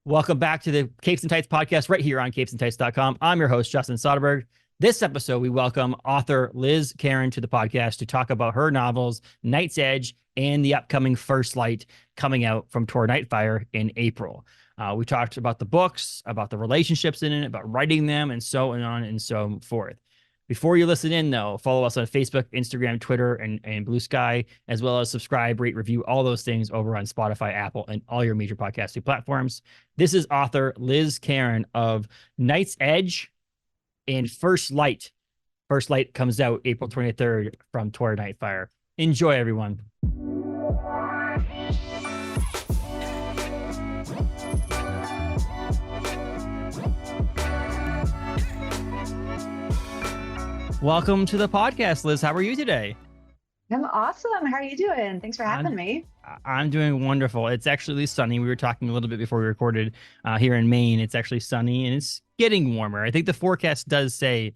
Welcome back to the Capes and Tights podcast right here on capesandtights.com. I'm your host, Justin Soderberg. This episode, we welcome author Liz Kerin to the podcast to talk about her novels, Night's Edge, and the upcoming First Light coming out from Tor Nightfire in April. We talked about the books, about the relationships in it, about writing them, and so on and so forth. Before you listen in, though, follow us on Facebook, Instagram, Twitter, and Blue Sky, as well as subscribe, rate, review, all those things over on Spotify, Apple, and all your major podcasting platforms. This is author Liz Kerin of Night's Edge and First Light. First Light comes out April 23rd from Tor Nightfire. Enjoy, everyone. Welcome to the podcast, Liz. How are you today? I'm awesome. How are you doing? Thanks for having me. I'm doing wonderful. It's actually sunny. We were talking a little bit before we recorded here in Maine. It's actually sunny and it's getting warmer. I think the forecast does say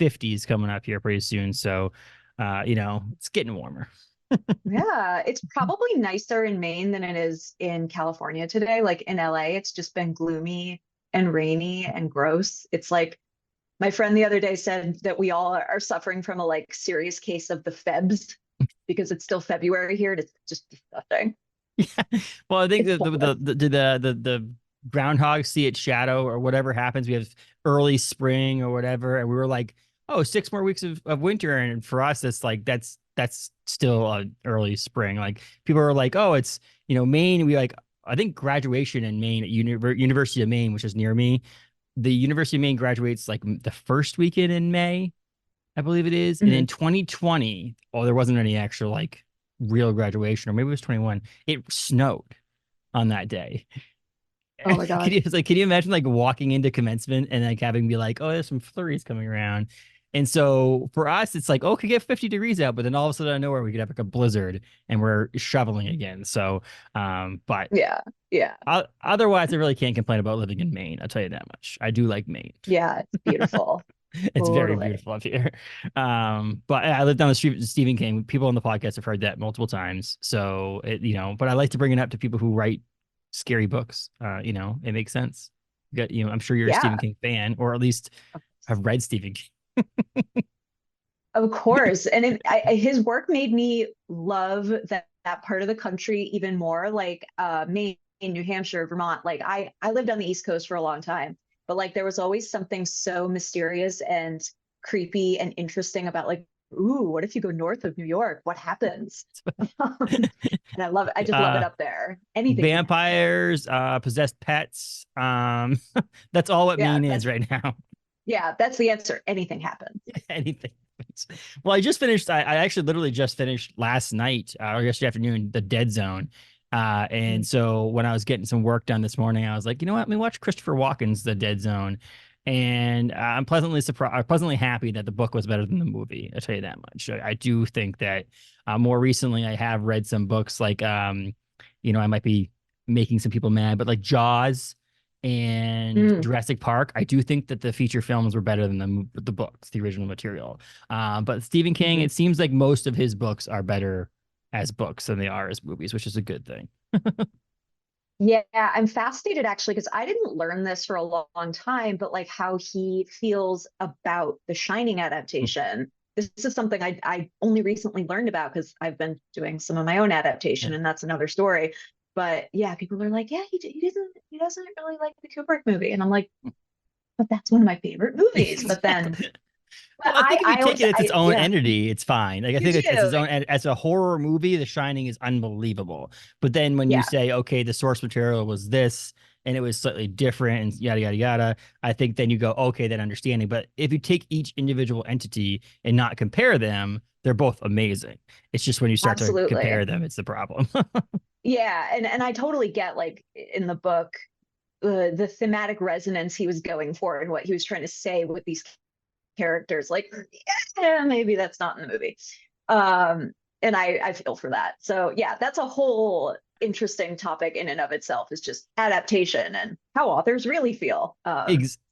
50s coming up here pretty soon. So, it's getting warmer. Yeah, it's probably nicer in Maine than it is in California today. Like in LA, it's just been gloomy and rainy and gross. It's like my friend the other day said that we all are suffering from a serious case of the Febs because it's still February here and it's just disgusting. Yeah. Well, I think the groundhog see its shadow or whatever happens. We have early spring or whatever, and we were like, oh, 6 more weeks of winter, and for us, it's like that's still an early spring. Like people are like, oh, it's Maine. I think graduation in Maine at University of Maine, which is near me. The University of Maine graduates like the first weekend in May, I believe it is. Mm-hmm. And in 2020, there wasn't any actual real graduation, or maybe it was 21. It snowed on that day. Oh my God. Can you imagine walking into commencement and having be like, oh, there's some flurries coming around. And so for us, it's like, oh, it could get 50 degrees out, but then all of a sudden out of nowhere, we could have a blizzard and we're shoveling again. So, but yeah. Otherwise, I really can't complain about living in Maine. I'll tell you that much. I do like Maine. Yeah, it's beautiful. It's very beautiful up here. But I live down the street with Stephen King. People on the podcast have heard that multiple times. So, but I like to bring it up to people who write scary books. It makes sense. I'm sure you're a Stephen King fan, or at least have read Stephen King. Of course. And his work made me love that part of the country even more, Maine, New Hampshire, Vermont. I lived on the East Coast for a long time, but there was always something so mysterious and creepy and interesting about ooh, what if you go north of New York? What happens? And I love it. I just love it up there. Anything. Vampires, possessed pets. That's all what Maine is right now. Yeah, that's the answer. Anything happens. Anything happens. Well, I just finished. I actually literally just finished last night or yesterday afternoon, The Dead Zone. And so when I was getting some work done this morning, I was like, you know what? Let me watch Christopher Walken's The Dead Zone. And I'm pleasantly surprised, pleasantly happy that the book was better than the movie. I'll tell you that much. I do think that more recently I have read some books I might be making some people mad, but Jaws and Jurassic Park, I do think that the feature films were better than the books, the original material. But Stephen King, it seems like most of his books are better as books than they are as movies, which is a good thing. Yeah, I'm fascinated actually, because I didn't learn this for a long time, but how he feels about the Shining adaptation. This is something I only recently learned about because I've been doing some of my own adaptation, and that's another story. But yeah, people are like, yeah, he doesn't really like the Kubrick movie. And I'm like, but that's one of my favorite movies. But then well, I think if you take it as its own entity, it's fine. I think it's its own, as a horror movie, The Shining is unbelievable. But then when you say, okay, the source material was this and it was slightly different and yada, yada, yada, I think then you go, okay, that understanding. But if you take each individual entity and not compare them, they're both amazing. It's just when you start to compare them, it's the problem. Yeah, and I totally get in the book the thematic resonance he was going for and what he was trying to say with these characters. Yeah, maybe that's not in the movie. And I feel for that. So yeah, that's a whole interesting topic in and of itself, is just adaptation and how authors really feel.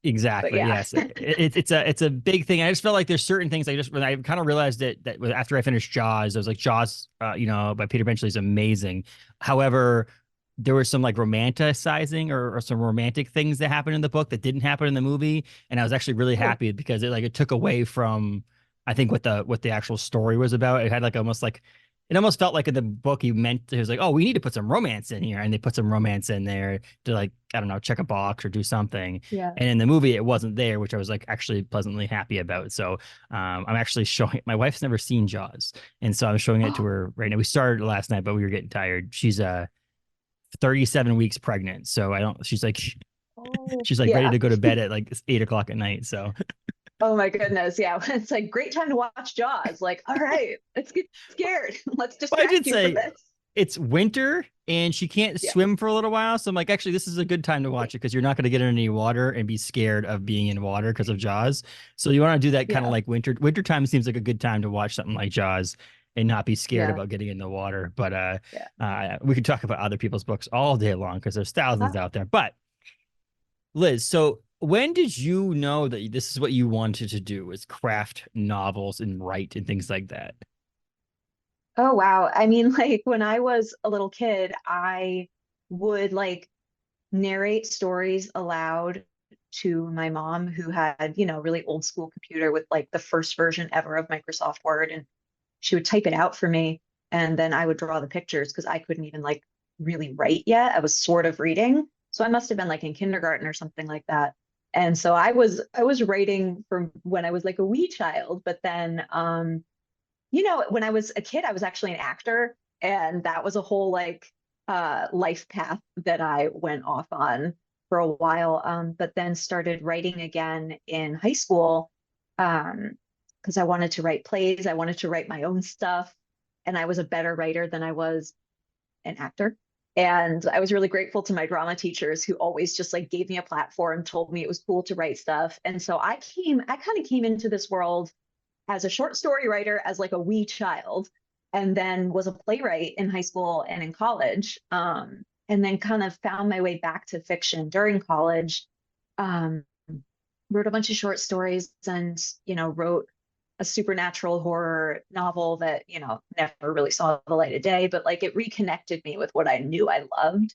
Exactly. Yes. It's a big thing. I just felt like there's certain things when I kind of realized that after I finished Jaws, I was like, Jaws, by Peter Benchley is amazing. However, there was some like romanticizing or some romantic things that happened in the book that didn't happen in the movie, and I was actually really Oh, happy because it took away from, I think, what the actual story was about. It had like almost like, it almost felt like in the book he was like, oh, we need to put some romance in here, and they put some romance in there to, like, I don't know, check a box or do something. yeah. And in the movie it wasn't there, which I was like actually pleasantly happy about. So I'm actually showing, my wife's never seen Jaws, and so I'm showing it to her right now. We started last night, but we were getting tired. She's 37 weeks pregnant, so I don't, Oh, she's like ready yeah. to go to bed at like 8 o'clock at night. So Oh my goodness. Yeah. It's like great time to watch Jaws. Like, all right, let's get scared. Let's but I did distract you from say this. it's winter and she can't Yeah. swim for a little while. So I'm like, actually, this is a good time to watch it because you're not going to get in any water and be scared of being in water because of Jaws. So you want to do that kind of Yeah. like winter time seems like a good time to watch something like Jaws and not be scared Yeah. about getting in the water. But Yeah. we could talk about other people's books all day long because there's thousands Huh? out there. But Liz, so when did you know that this is what you wanted to do, is craft novels and write and things like that? Oh, wow. I mean, like when I was a little kid, I would like narrate stories aloud to my mom who had, really old school computer with like the first version ever of Microsoft Word. And she would type it out for me. And then I would draw the pictures because I couldn't even like really write yet. I was sort of reading. So I must have been like in kindergarten or something like that. And so I was writing from when I was like a wee child, but then when I was a kid, I was actually an actor, and that was a whole like life path that I went off on for a while. But then started writing again in high school because I wanted to write plays, I wanted to write my own stuff, and I was a better writer than I was an actor. And I was really grateful to my drama teachers who always just like gave me a platform, told me it was cool to write stuff. And so I kind of came into this world as a short story writer as like a wee child, and then was a playwright in high school and in college. And then kind of found my way back to fiction during college. Um, Wrote a bunch of short stories and, wrote a supernatural horror novel that, never really saw the light of day, but like it reconnected me with what I knew I loved.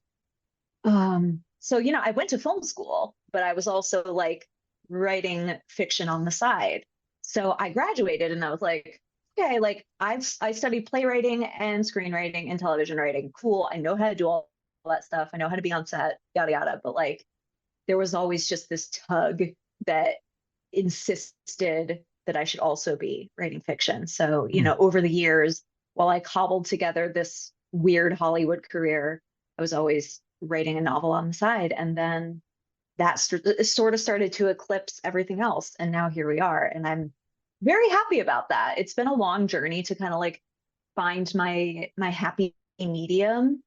So, I went to film school, but I was also like writing fiction on the side. So I graduated and I was like, okay, like I studied playwriting and screenwriting and television writing. Cool. I know how to do all that stuff. I know how to be on set, yada yada. But like there was always just this tug that insisted that I should also be writing fiction. So, Hmm. over the years, while I cobbled together this weird Hollywood career, I was always writing a novel on the side. And then that sort of started to eclipse everything else. And now here we are. And I'm very happy about that. It's been a long journey to kind of like find my happy medium,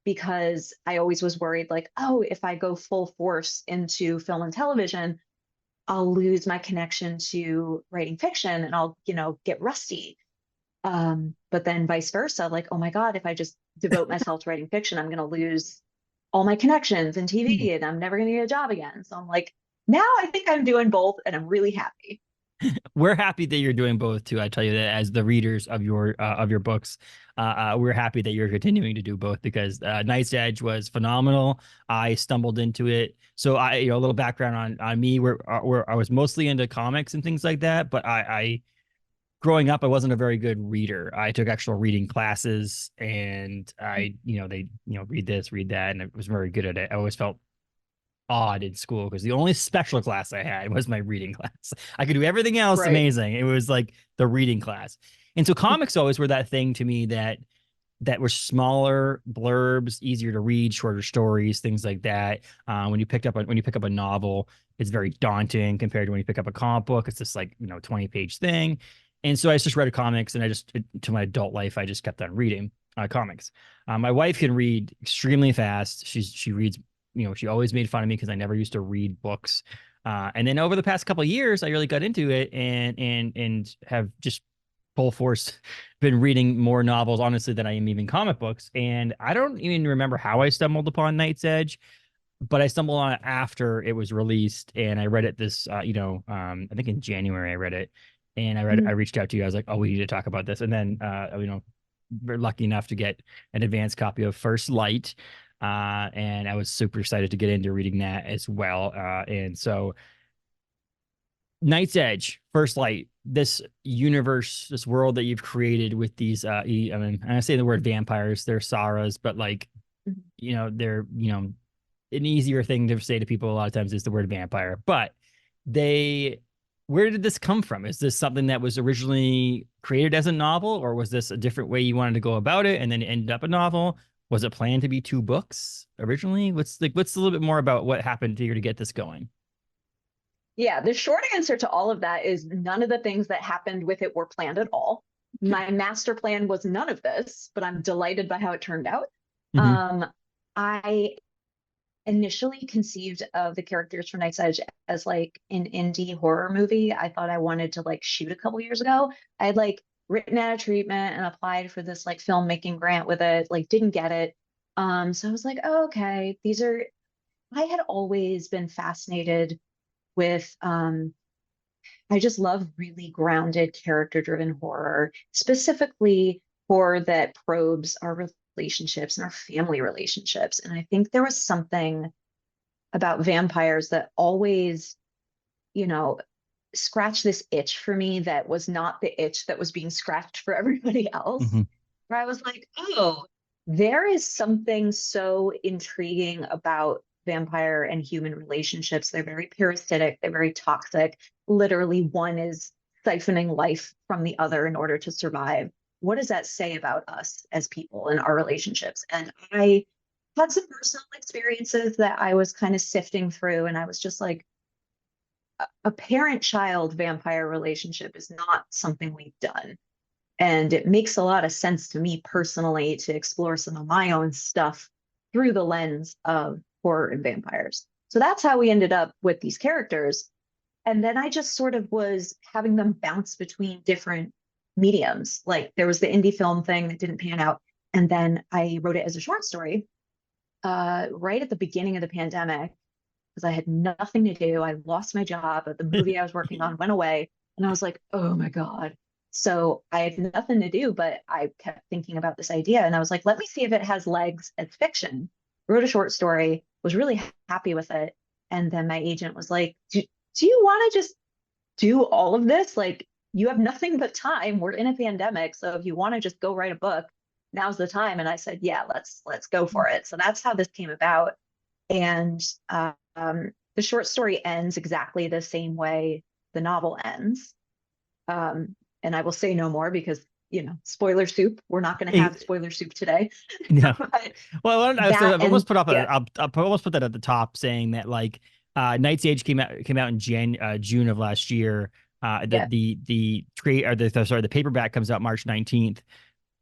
because I always was worried like, oh, if I go full force into film and television, I'll lose my connection to writing fiction and I'll, get rusty. But then vice versa, like, oh my God, if I just devote myself to writing fiction, I'm going to lose all my connections in TV and I'm never going to get a job again. So I'm like, now I think I'm doing both and I'm really happy. We're happy that you're doing both too. I tell you that as the readers of your books, we're happy that you're continuing to do both because Night's Edge was phenomenal. I stumbled into it, so a little background on me. Where I was mostly into comics and things like that, but I growing up, I wasn't a very good reader. I took actual reading classes, and they read this, read that, and I was very good at it. I always felt odd in school because the only special class I had was my reading class. I could do everything else Right. amazing. It was like the reading class. And so comics always were that thing to me that were smaller blurbs, easier to read, shorter stories, things like that. When you pick up a novel, it's very daunting compared to when you pick up a comic book. It's just like 20-page thing. And so I just read comics, and to my adult life, I just kept on reading comics. My wife can read extremely fast. She reads, she always made fun of me because I never used to read books. And then over the past couple of years, I really got into it and have just full force been reading more novels, honestly, than I am even comic books. And I don't even remember how I stumbled upon Night's Edge, but I stumbled on it after it was released, and I read it I think in January I read it, and I Mhm. reached out to you. I was like, oh, we need to talk about this, and then we're lucky enough to get an advanced copy of First Light. And I was super excited to get into reading that as well. And so Night's Edge, First Light, this universe, this world that you've created with these, I mean, I say the word vampires, they're Saras, but like, they're, an easier thing to say to people a lot of times is the word vampire, but where did this come from? Is this something that was originally created as a novel, or was this a different way you wanted to go about it and then it ended up a novel? Was it planned to be 2 books originally? What's a little bit more about what happened here to get this going? Yeah, the short answer to all of that is none of the things that happened with it were planned at all. My master plan was none of this, but I'm delighted by how it turned out. Mm-hmm. I initially conceived of the characters for Night's Edge as like an indie horror movie. I thought I wanted to like shoot a couple years ago. I had like written out a treatment and applied for this like filmmaking grant with it, like didn't get it. So I was like, oh, okay, I had always been fascinated with I just love really grounded character driven horror, specifically horror that probes our relationships and our family relationships. And I think there was something about vampires that always, you know, scratched this itch for me that was not the itch that was being scratched for everybody else. Mm-hmm. Where I was like, oh, there is something so intriguing about vampire and human relationships. They're very parasitic, they're very toxic. Literally, one is siphoning life from the other in order to survive. What does that say about us as people and our relationships? And I had some personal experiences that I was kind of sifting through, and I was just like, a parent-child vampire relationship is not something we've done. And it makes a lot of sense to me personally to explore some of my own stuff through the lens of horror and vampires. So that's how we ended up with these characters. And then I just sort of was having them bounce between different mediums. Like there was the indie film thing that didn't pan out. And then I wrote it as a short story right at the beginning of the pandemic because I had nothing to do. I lost my job. The movie I was working on went away. And I was like, oh my God. So I had nothing to do, but I kept thinking about this idea. And I was like, let me see if it has legs as fiction. Wrote a short story, was really happy with it. And then my agent was like, do you want to just do all of this? Like, you have nothing but time. We're in a pandemic. So if you want to just go write a book, now's the time. And I said, yeah, let's go for it. So that's how this came about. And the short story ends exactly the same way the novel ends. And I will say no more because, spoiler soup. We're not going to have spoiler soup today. Yeah. Well, I've almost put up yeah. I'll almost put that at the top saying that like Night's Age came out in June of last year. Yeah. The paperback comes out March 19th.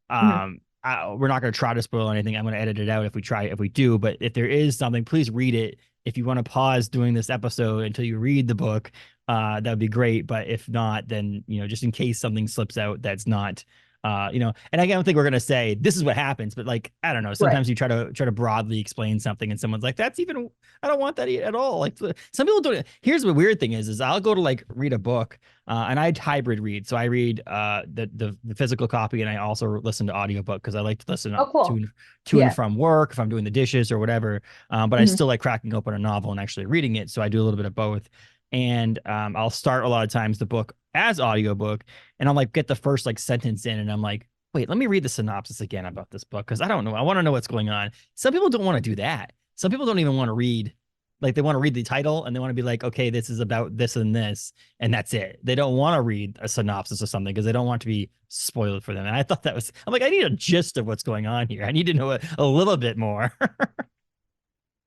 Mhm. We're not going to try to spoil anything. I'm going to edit it out if we do. But if there is something, please read it. If you want to pause doing this episode until you read the book, that would be great. But if not, then, just in case something slips out, that's not, and I don't think we're going to say this is what happens, but like, I don't know. Right. Sometimes you try to broadly explain something and someone's like, I don't want that at all. Like some people don't. Here's the weird thing is I'll go to like read a book and I hybrid read. So I read the physical copy and I also listen to audiobook because I like to listen Oh, cool. to and Yeah. from work if I'm doing the dishes or whatever. But I Mhm. still like cracking open a novel and actually reading it. So I do a little bit of both. And I'll start a lot of times the book as audiobook and I'll like get the first like sentence in and I'm like, wait, let me read the synopsis again about this book because I don't know. I want to know what's going on. Some people don't want to do that. Some people don't even want to read. Like they want to read the title and they want to be like, okay, this is about this and this, and that's it. They don't want to read a synopsis or something because they don't want to be spoiled for them. And I thought I'm like, I need a gist of what's going on here. I need to know a little bit more.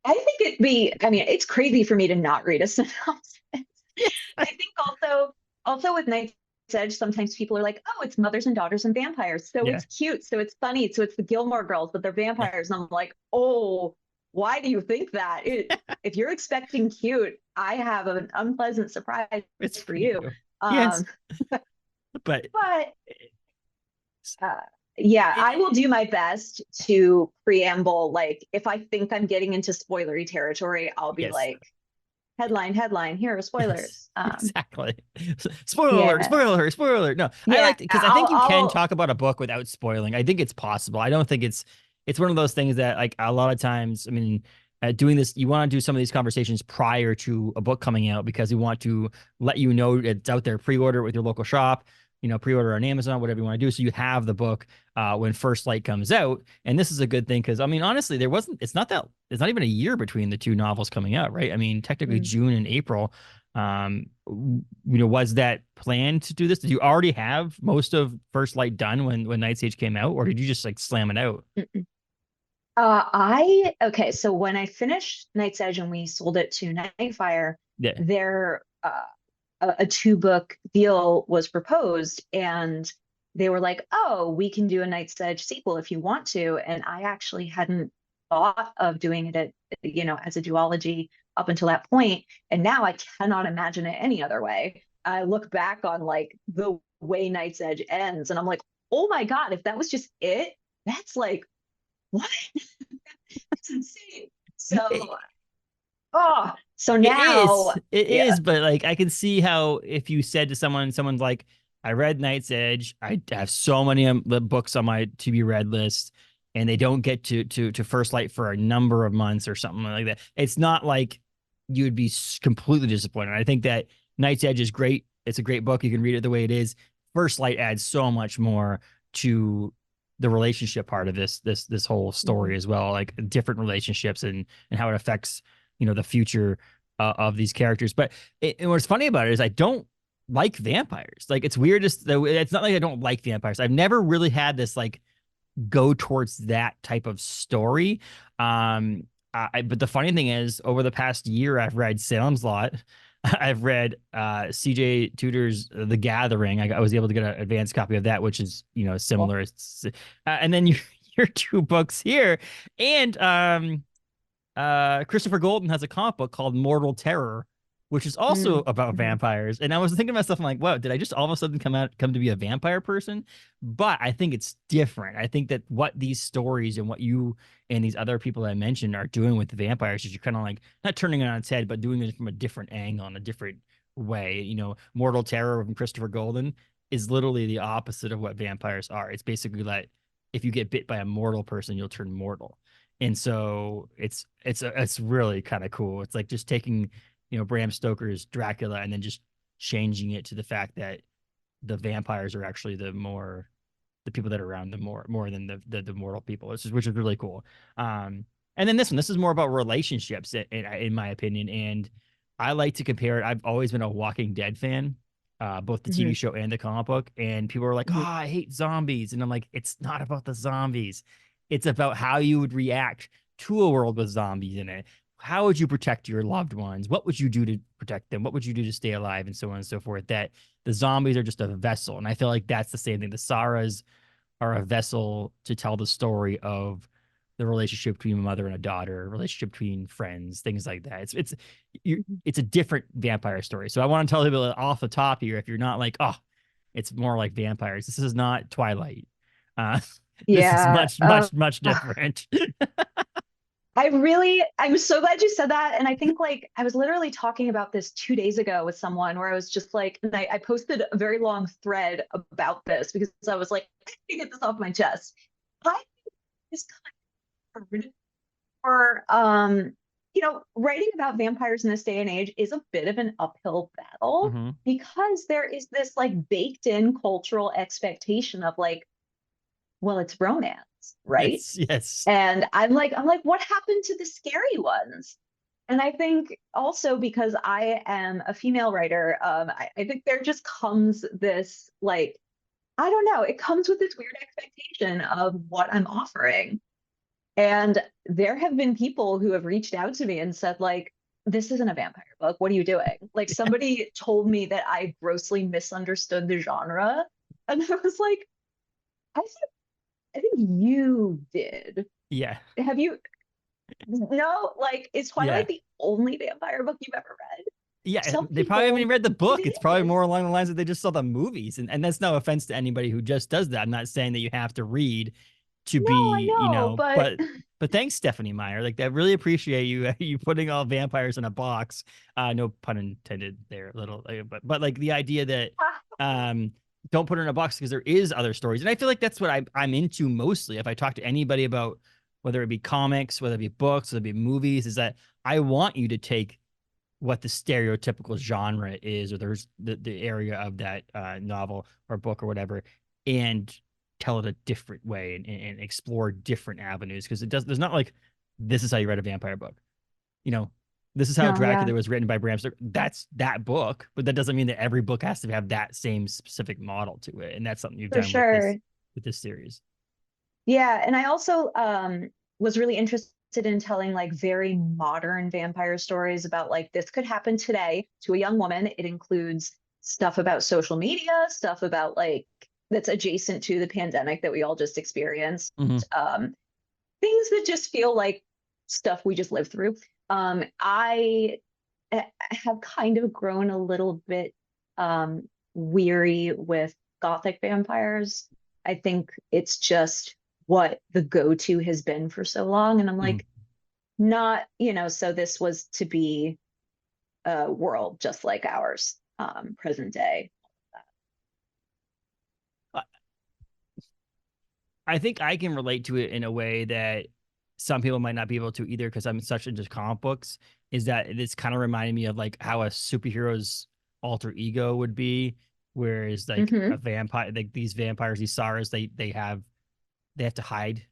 I think it's crazy for me to not read a synopsis. I think also with Night's Edge, sometimes people are like, oh, it's mothers and daughters and vampires. So Yeah. it's cute. So it's funny. So it's the Gilmore Girls, but they're Yeah. vampires. And I'm like, oh, why do you think that? If you're expecting cute, I have an unpleasant surprise It's for for you. you. Yes. Um, But but uh, yeah, I will do my best to preamble. Like, if I think I'm getting into spoilery territory, I'll be yes. like, headline, here are Yes, spoilers. exactly. Spoiler alert, Yeah, spoiler alert, spoiler alert. No, I yeah, like because I think you can I'll talk about a book without spoiling. I think it's possible. I don't think it's it's one of those things that like a lot of times, I mean, doing this, you want to do some of these conversations prior to a book coming out because we want to let you know it's out there. Pre-order it with your local shop, pre-order on Amazon, whatever you want to do. So you have the book when First Light comes out. And this is a good thing because, I mean, honestly, it's not even a year between the two novels coming out, right? I mean, technically June and April. Was that planned to do this? Did you already have most of First Light done when Night's Age came out, or did you just like slam it out? Okay, so when I finished Night's Edge and we sold it to Nightfire, Yeah. there a 2-book deal was proposed, and they were like, "Oh, we can do a Night's Edge sequel if you want to." And I actually hadn't thought of doing it as a duology up until that point, and now I cannot imagine it any other way. I look back on like the way Night's Edge ends, and I'm like, "Oh my God, if that was just it, that's like what?" That's insane. So, now it is, but like I can see how if you said to someone's like, I read Night's Edge, I have so many books on my to be read list, and they don't get to First Light for a number of months or something like that. It's not like you would be completely disappointed. I think that Night's Edge is great. It's a great book. You can read it the way it is. First Light adds so much more to the relationship part of this whole story as well, like different relationships and how it affects the future of these characters. But and what's funny about it is I don't like vampires. Like it's weird. It's not like I don't like vampires. I've never really had this like go towards that type of story. But the funny thing is, over the past year, I've read Salem's Lot. I've read CJ Tudor's The Gathering. I was able to get an advanced copy of that, which is similar. It's, and then your 2 books here, and Christopher Golden has a comic book called Mortal Terror, which is also about vampires. And I was thinking to myself, I'm like, wow, did I just all of a sudden come to be a vampire person? But I think it's different. I think that what these stories and what you and these other people I mentioned are doing with the vampires is you're kind of like not turning it on its head, but doing it from a different angle, in a different way. Mortal Terror from Christopher Golden is literally the opposite of what vampires are. It's basically like if you get bit by a mortal person, you'll turn mortal. And so it's really kind of cool. It's like just taking Bram Stoker's Dracula and then just changing it to the fact that the vampires are actually the people that are around them more than the mortal people, which is really cool. And then this is more about relationships in my opinion. And I like to compare it. I've always been a Walking Dead fan, both the TV show and the comic book. And people are like, "Oh, I hate zombies." And I'm like, it's not about the zombies. It's about how you would react to a world with zombies in it. How would you protect your loved ones? What would you do to protect them? What would you do to stay alive, and so on and so forth? That the zombies are just a vessel. And I feel like that's the same thing. The Saras are a vessel to tell the story of the relationship between a mother and a daughter, relationship between friends, things like that. It's a different vampire story. So I want to tell people off the top here, if you're not like, oh, it's more like vampires. This is not Twilight. This is much different. I'm so glad you said that. And I think like I was literally talking about this 2 days ago with someone where I was just like, and I posted a very long thread about this because I was like, I need to get this off my chest. I think it's kind of hard for writing about vampires in this day and age is a bit of an uphill battle because there is this like baked in cultural expectation of like, well, it's romance, right? Yes. And I'm like, what happened to the scary ones? And I think also because I am a female writer, I think there just comes this like, I don't know, it comes with this weird expectation of what I'm offering. And there have been people who have reached out to me and said like, this isn't a vampire book. What are you doing? Like somebody told me that I grossly misunderstood the genre. And I was like, I think you did. Yeah. Have you? No, like, is Twilight the only vampire book you've ever read? Yeah, they probably haven't even read the book. It's probably more along the lines that they just saw the movies. And that's no offense to anybody who just does that. I'm not saying that you have to read to be, but thanks, Stephanie Meyer. Like, I really appreciate you putting all vampires in a box. No pun intended there, a little, but like the idea that don't put it in a box because there is other stories. And I feel like that's what I'm into mostly. If I talk to anybody about whether it be comics, whether it be books, whether it be movies, is that I want you to take what the stereotypical genre is, or there's the area of that novel or book or whatever, and tell it a different way and explore different avenues. Because there's not like, this is how you write a vampire book. You know, this is how No, yeah, Dracula was written by Bram Stoker. That's that book, but that doesn't mean that every book has to have that same specific model to it. And that's something you've for done sure. with this series. Yeah, and I also was really interested in telling like very modern vampire stories about like this could happen today to a young woman. It includes stuff about social media, stuff about like that's adjacent to the pandemic that we all just experienced. Mm-hmm. Things that just feel like stuff we just lived through. I have kind of grown a little bit weary with gothic vampires. I think it's just what the go-to has been for so long. And I'm Mm-hmm. like, not, so this was to be a world just like ours, present day. I think I can relate to it in a way that some people might not be able to either, because I'm such into comic books, is that it's kind of reminding me of like how a superhero's alter ego would be. Whereas like a Mm-hmm. vampire, like these vampires, these SARS, they have to hide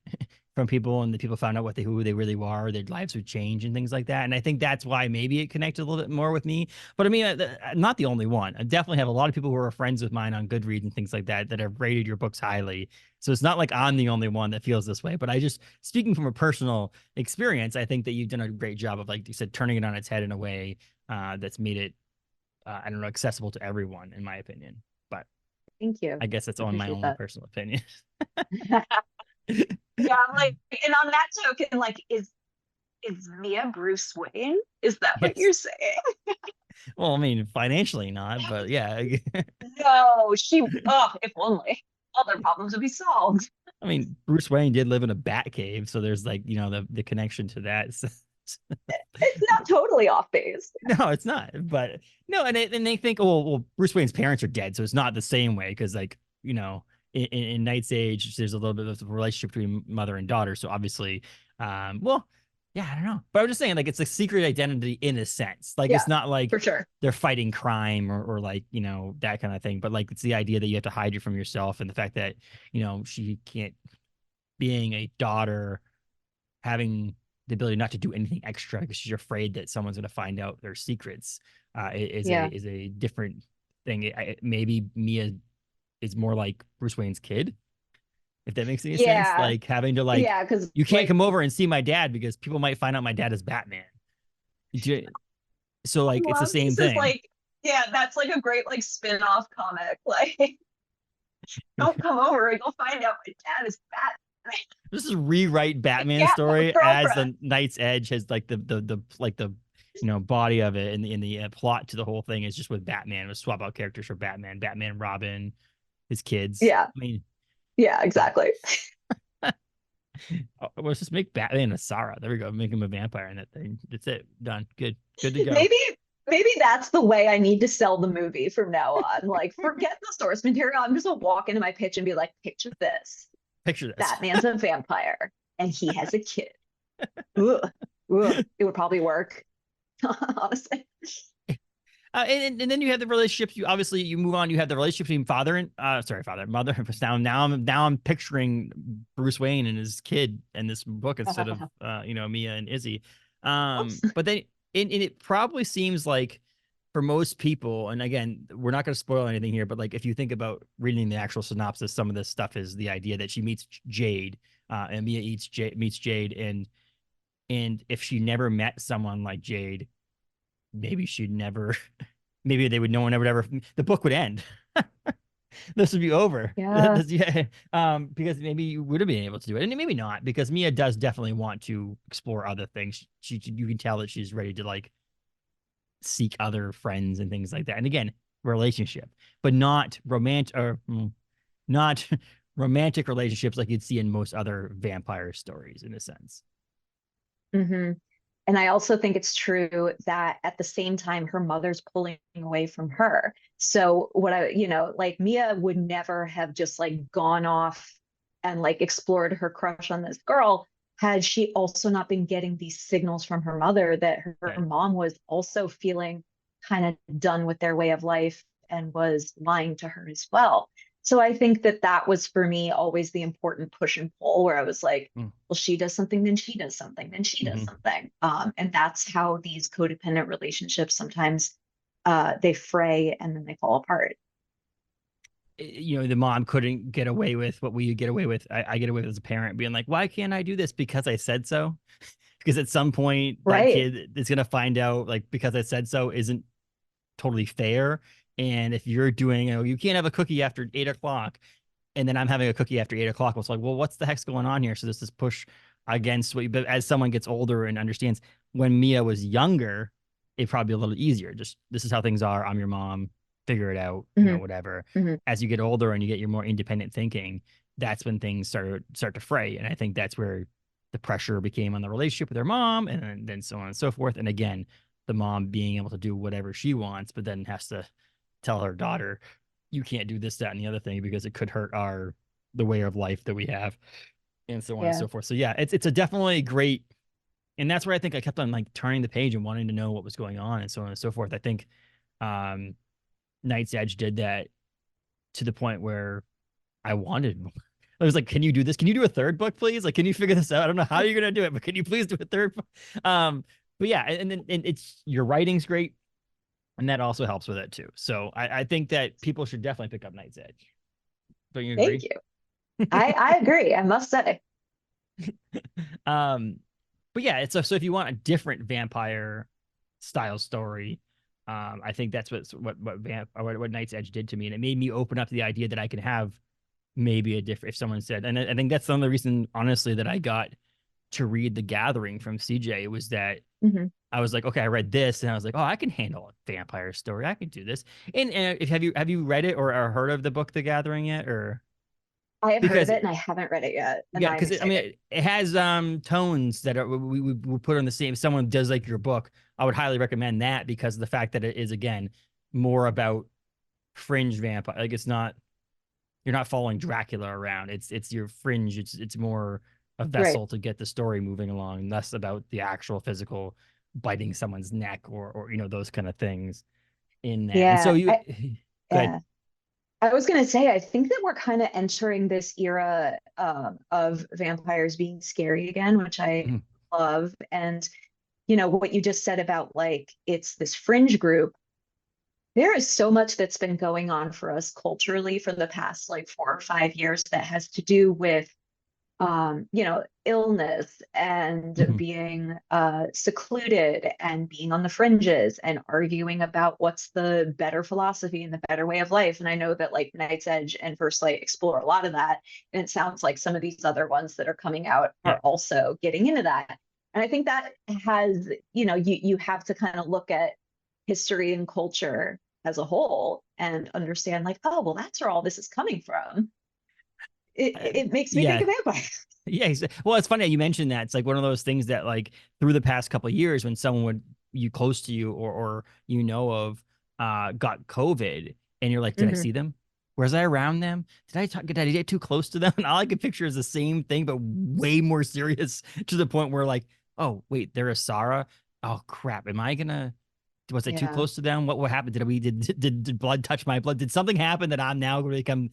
from people, and the people found out who they really are, their lives would change and things like that. And I think that's why maybe it connected a little bit more with me. But I mean, I'm not the only one. I definitely have a lot of people who are friends with mine on Goodreads and things like that that have rated your books highly. So it's not like I'm the only one that feels this way. But I just, speaking from a personal experience, I think that you've done a great job of, like you said, turning it on its head in a way that's made it, I don't know, accessible to everyone, in my opinion. But Thank you. I guess that's I on my appreciate only that. personal opinion. Yeah, I'm like, and on that token, like, is Mia Bruce Wayne? Is that what Yes. you're saying? Well, I mean, financially not, but yeah. No, if only all their problems would be solved. I mean, Bruce Wayne did live in a bat cave, so there's like, the connection to that. It's not totally off base. No, it's not. But no, and they think, oh, well, Bruce Wayne's parents are dead, so it's not the same way, because like, in Night's Age, there's a little bit of a relationship between mother and daughter. So obviously, well, yeah, I don't know. But I'm just saying, like, it's a secret identity in a sense. Like, Yeah, it's not like for sure. they're fighting crime or like, that kind of thing. But like, it's the idea that you have to hide it from yourself, and the fact that, she can't, being a daughter, having the ability not to do anything extra because she's afraid that someone's going to find out their secrets, Yeah, is a different thing. Maybe Mia is more like Bruce Wayne's kid, if that makes any sense. yeah, Like, having to, like, yeah. Because you can't like, come over and see my dad because people might find out my dad is Batman. So I like, it's the love same this is thing. like, yeah, that's like a great like spin-off comic. Like, don't come over and you'll find out my dad is Batman. This is rewrite I Batman can't have a story as girlfriend. the Night's Edge has like the body of it, and the plot to the whole thing is just with Batman. We'll swap out characters for Batman, Robin, his kids. Yeah, I mean, yeah, but exactly. let's just make Batman a Sarah. There we go. Make him a vampire in that thing. That's it. Done. Good to go. maybe maybe that's the way I need to sell the movie from now on. Like, forget the source material. I'm just gonna walk into my pitch and be like, picture this. Picture this. Batman's a vampire and he has a kid. Ugh, ugh. It would probably work, honestly. And then you have the relationships. You obviously, you move on. You have the relationship between father and mother. Now I'm picturing Bruce Wayne and his kid in this book instead of Mia and Izzy. Oops. But then and it probably seems like, for most people, and again, we're not going to spoil anything here, but like, if you think about reading the actual synopsis, some of this stuff is the idea that she meets Jade, and Mia meets Jade, and if she never met someone like Jade, maybe she'd never, maybe they would, no one ever, the book would end. This would be over. Yeah. Yeah. Because maybe you would have been able to do it, and maybe not, because Mia does definitely want to explore other things. You can tell that she's ready to like seek other friends and things like that. And again, relationship, but not romantic, or not romantic relationships like you'd see in most other vampire stories, in a sense. Hmm. And I also think it's true that at the same time, her mother's pulling away from her. So like Mia would never have just like gone off and like explored her crush on this girl had she also not been getting these signals from her mother that her Right. mom was also feeling kind of done with their way of life and was lying to her as well. So I think that that was for me always the important push and pull where I was like, Mm. well, she does something, then she does something, then she does Mhm. something. And that's how these codependent relationships sometimes they fray and then they fall apart. You know, the mom couldn't get away with what we get away with. I get away with as a parent being like, why can't I do this? Because I said so. Because at some point that Right. kid is going to find out like, because I said so isn't totally fair. And if you're doing, you know, you can't have a cookie after 8 o'clock, and then I'm having a cookie after 8 o'clock. It's like, well, what's the heck's going on here? So this is push against what you, but as someone gets older and understands, when Mia was younger, it'd probably be a little easier. Just, this is how things are. I'm your mom, figure it out, you know, Hmm. whatever. Hmm. As you get older and you get your more independent thinking, that's when things start to fray. And I think that's where the pressure became on the relationship with her mom, and then so on and so forth. And again, the mom being able to do whatever she wants, but then has to tell her daughter, you can't do this, that, and the other thing because it could hurt our the way of life that we have, and so on and Yeah. so forth. So yeah, it's a definitely great, and that's where I think I kept on like turning the page and wanting to know what was going on and so on and so forth. I think um Night's Edge did that to the point where I wanted more. I was like, can you do this? Can you do a third book, please? Like, can you figure this out? I don't know how you're gonna do it, but can you please do a third book? But yeah, and then and it's your writing's great, and that also helps with it too. So I think that people should definitely pick up Night's Edge. Don't you Thank agree? you. I agree, I must say. um, but yeah, it's so if you want a different vampire style story, I think that's what Night's Edge did to me, and it made me open up to the idea that I could have maybe a different. If someone said, and I think that's some of the reason, honestly, that I got to read The Gathering from CJ was that Hmm. I was like, okay, I read this, and I was like, oh, I can handle a vampire story. I can do this. And if have you read it or heard of the book The Gathering yet, or I have heard of because it and I haven't read it yet, and yeah, I'm because I excited. mean, it has tones that we would put on the same. If someone does like your book, I would highly recommend that because of the fact that it is again more about fringe vampire. Like it's not, you're not following Dracula around. It's your fringe. It's more a Right. vessel to get the story moving along, less about the actual physical biting someone's neck or you know those kind of things in that. And so Yeah. you good. Yeah. I was gonna say, I think that we're kind of entering this era of vampires being scary again, which I love. And what you just said about like it's this fringe group. There is so much that's been going on for us culturally for the past like 4 or 5 years that has to do with illness and being secluded and being on the fringes and arguing about what's the better philosophy and the better way of life. And I know that like Night's Edge and First Light explore a lot of that. And it sounds like some of these other ones that are coming out Yeah. are also getting into that. And I think that has, you have to kind of look at history and culture as a whole and understand like, oh, well, that's where all this is coming from. It, Uh, it makes me think yeah. of vampires. Yeah, well, it's funny that you mentioned that. It's like one of those things that, like, through the past couple of years, when someone would you close to you or you know of got COVID, and you're like, did I Mhm. see them? Was I around them? Did I get too close to them? And all I could picture is the same thing, but way more serious to the point where, like, oh wait, they're a Sarah. Oh crap, am I gonna? Was I too Yeah. close to them? What happened? Did blood touch my blood? Did something happen that I'm now going to become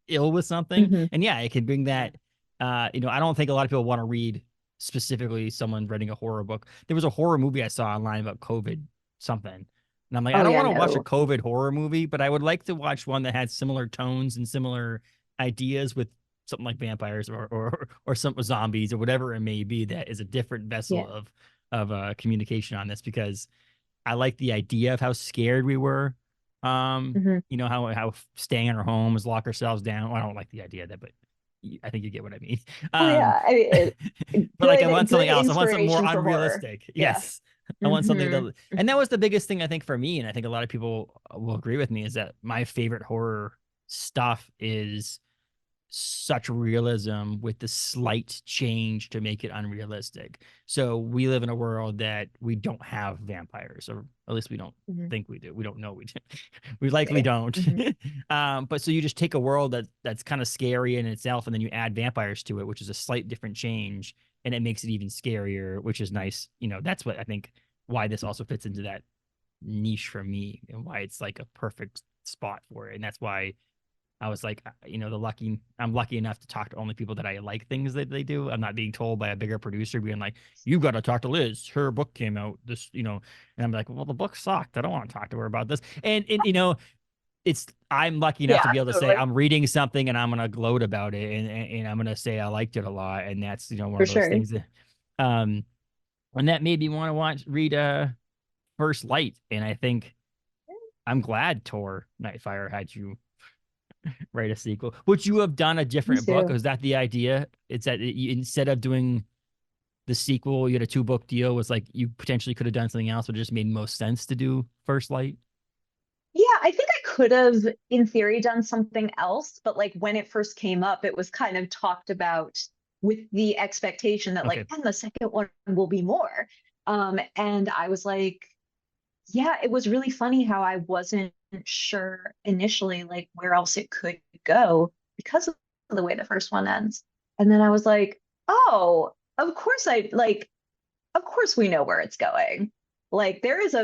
ill with something? Hmm. And yeah, it can bring Yeah. that. I don't think a lot of people want to read specifically someone writing a horror book. There was a horror movie I saw online about COVID something. And I'm like, I Oh don't yeah, want to watch a no. COVID horror movie, but I would like to watch one that had similar tones and similar ideas with something like vampires or some zombies or whatever it may be that is a different vessel Yeah. of communication on this because I like the idea of how scared we were. Hmm. How staying in our homes, lock ourselves down. Well, I don't like the idea of that, but I think you get what I mean. Oh Um, yeah. I mean, but like I want good something else. I want something more inspiration for horror. unrealistic. Yeah. Yes. I want something Hmm. that, and that was the biggest thing I think for me, and I think a lot of people will agree with me, is that my favorite horror stuff is such realism with the slight change to make it unrealistic. So we live in a world that we don't have vampires, or at least we don't Hmm. think we do. We don't know we do. We likely Right. don't. Hmm. But so you just take a world that's kind of scary in itself, and then you add vampires to it, which is a slight different change, and it makes it even scarier, which is nice. That's what I think why this also fits into that niche for me and why it's like a perfect spot for it. And that's why I was like, I'm lucky enough to talk to only people that I like things that they do. I'm not being told by a bigger producer being like, you got to talk to Liz. Her book came out and I'm like, well, the book sucked. I don't want to talk to her about this. And I'm lucky enough to Yeah, be able to say totally. I'm reading something and I'm going to gloat about it. And I'm going to say I liked it a lot. And that's, one For of those sure. things that, um, and that made me want to read First Light. And I think I'm glad Tor Nightfire had you write a sequel. Would you have done a Me different book? too. Was that the idea? It's that instead of doing the sequel, you had a 2-book deal. Was like you potentially could have done something else, but it just made most sense to do First Light. Yeah, I think I could have, in theory, done something else, but like when it first came up, it was kind of talked about with the expectation that like, Okay. and the second one will be more. And I was like, yeah, it was really funny how I wasn't sure initially like where else it could go because of the way the first one ends. And then I was like, oh, of course of course we know where it's going. Like there's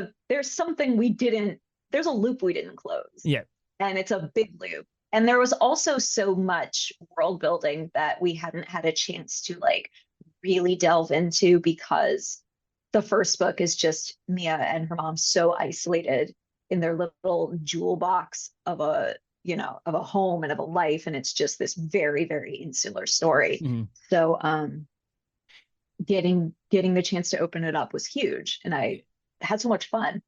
something we didn't, there's a loop we didn't close, Yeah. and it's a big loop. And there was also so much world building that we hadn't had a chance to like really delve into because the first book is just Mia and her mom so isolated in their little jewel box of of a home and of a life, and it's just this very, very insular story. Mm-hmm. So getting the chance to open it up was huge, and I had so much fun.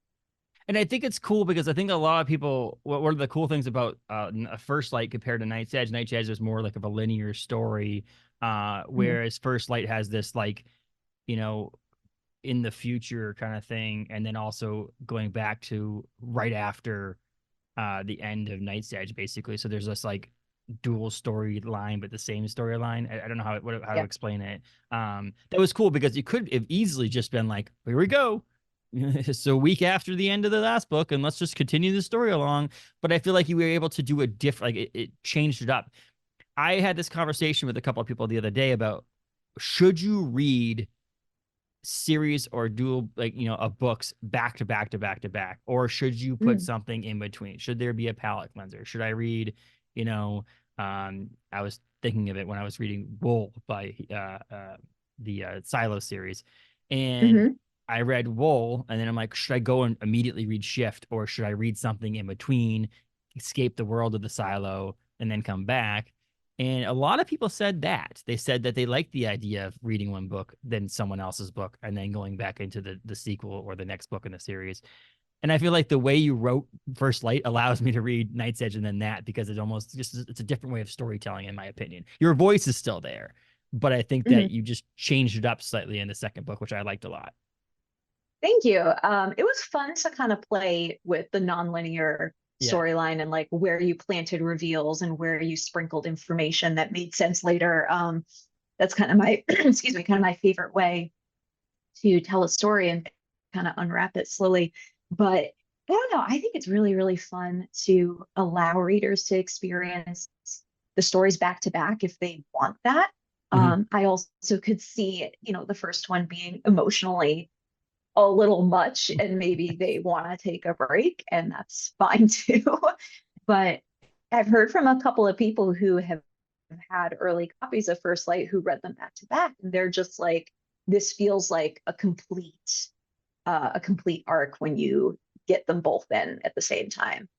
And I think it's cool because I think a lot of people, what are the cool things about First Light compared to Night's Edge? Night's Edge is more like of a linear story, Mhm. whereas First Light has this like, you know, in the future kind of thing, and then also going back to right after the end of Night's Edge, basically. So there's this like dual storyline, but the same storyline. I don't know how to Yeah. explain it. That was cool because you could have easily just been like, here we go. So a week after the end of the last book, and let's just continue the story along. But I feel like you were able to do a different, like it changed it up. I had this conversation with a couple of people the other day about should you read series or dual of books back to back to back to back, or should you put Mm. something in between? Should there be a palate cleanser? Should I read you know I was thinking of it when I was reading Wool by the Silo series, and Hmm. I read Wool, and then I'm like, should I go and immediately read Shift, or should I read something in between, escape the world of the Silo, and then come back? And a lot of people said that. They said that they liked the idea of reading one book, then someone else's book, and then going back into the sequel or the next book in the series. And I feel like the way you wrote First Light allows me to read Night's Edge and then that, because it almost just it's a different way of storytelling, in my opinion. Your voice is still there, but I think that Hmm. you just changed it up slightly in the second book, which I liked a lot. Thank you. It was fun to kind of play with the nonlinear Yeah. storyline and like where you planted reveals and where you sprinkled information that made sense later. That's kind of my excuse me, kind of my favorite way to tell a story and kind of unwrap it slowly. But I don't know. I think it's really, really fun to allow readers to experience the stories back to back if they want that. Mm-hmm. I also could see, the first one being emotionally a little much and maybe they want to take a break, and that's fine too. But I've heard from a couple of people who have had early copies of First Light who read them back to back, and they're just like, this feels like a complete arc when you get them both in at the same time.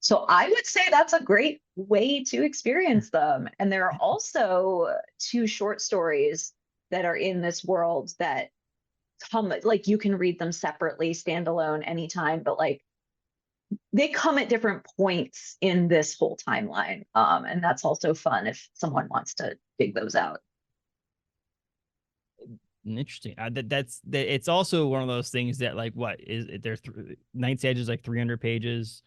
So I would say that's a great way to experience them. And there are also two short stories that are in this world that come, like, you can read them separately, standalone anytime, but like they come at different points in this whole timeline. And that's also fun if someone wants to dig those out. Interesting. It's also one of those things that like what is it? Night's Edge is like 300 pages.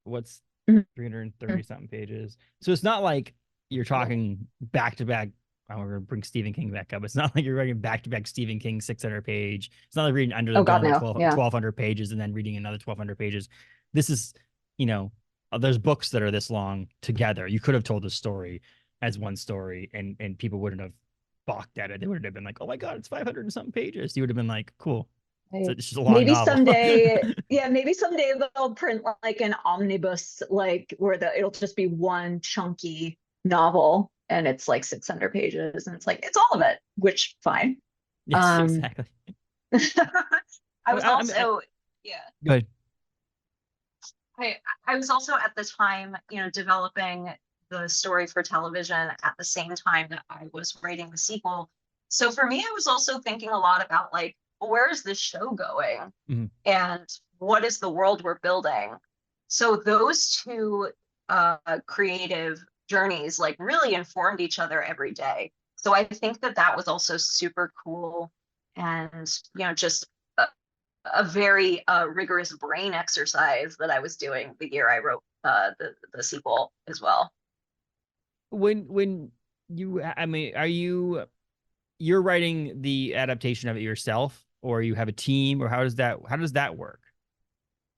What's Mhm. 330 something pages? So it's not like you're talking back to back. I'm gonna bring Stephen King back up. It's not like you're reading back to back Stephen King 600 page. It's not like reading Under the Oh God, Dome at no. Yeah. 1200 pages and then reading another 1200 pages. This is, you know, there's books that are this long together. You could have told the story as one story, and people wouldn't have balked at it. They would have been like, oh my God, it's 500 and something pages. You would have been like, cool. Right. It's just a long Maybe novel. someday, yeah, maybe someday they'll print like an omnibus, like where it'll just be one chunky novel and it's like 600 pages and it's like, it's all of it, which fine. Yes, exactly. I was also, yeah. Go ahead. I was also at the time, developing the story for television at the same time that I was writing the sequel. So for me, I was also thinking a lot about like, where is this show going? Mm-hmm. And what is the world we're building? So those two creative journeys like really informed each other every day. So I think that was also super cool and, just a very rigorous brain exercise that I was doing the year I wrote the sequel as well. When you, I mean, you're writing the adaptation of it yourself, or you have a team, or how does that work?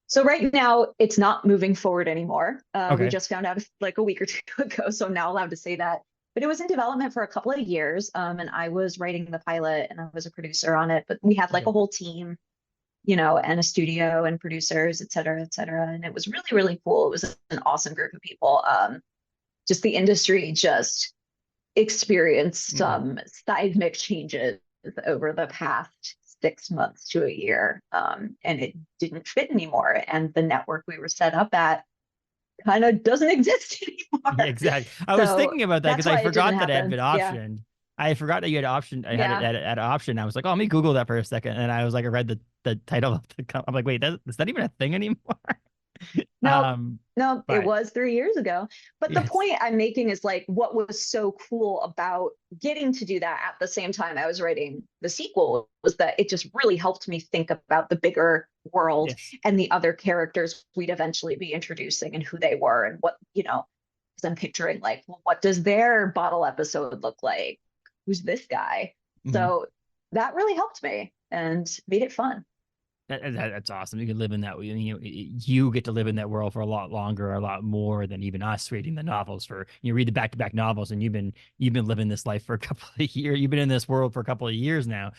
So right now it's not moving forward anymore. Okay. We just found out like a week or two ago, so I'm not allowed to say that. But it was in development for a couple of years, and I was writing the pilot and I was a producer on it. But we had like a whole team, and a studio and producers, et cetera, et cetera. And it was really, really cool. It was an awesome group of people. Just the industry just experienced some seismic changes over the past 6 months to a year. And it didn't fit anymore. And the network we were set up at kind of doesn't exist anymore. Yeah, exactly. I was thinking about that because I forgot that it had been optioned. Yeah. I forgot that you had optioned. I had it at option. I was like, oh, let me Google that for a second. And I was like, I read the title of the. I'm like, wait, is that even a thing anymore? No, it was 3 years ago. But the point I'm making is like what was so cool about getting to do that at the same time I was writing the sequel was that it just really helped me think about the bigger world and the other characters we'd eventually be introducing and who they were and what, because I'm picturing like, well, what does their bottle episode look like? Who's this guy? So that really helped me and made it fun. That's awesome. You can live in that. You get to live in that world for a lot longer, a lot more than even us reading the novels. For you read the back-to-back novels, and you've been living this life for a couple of years. You've been in this world for a couple of years now,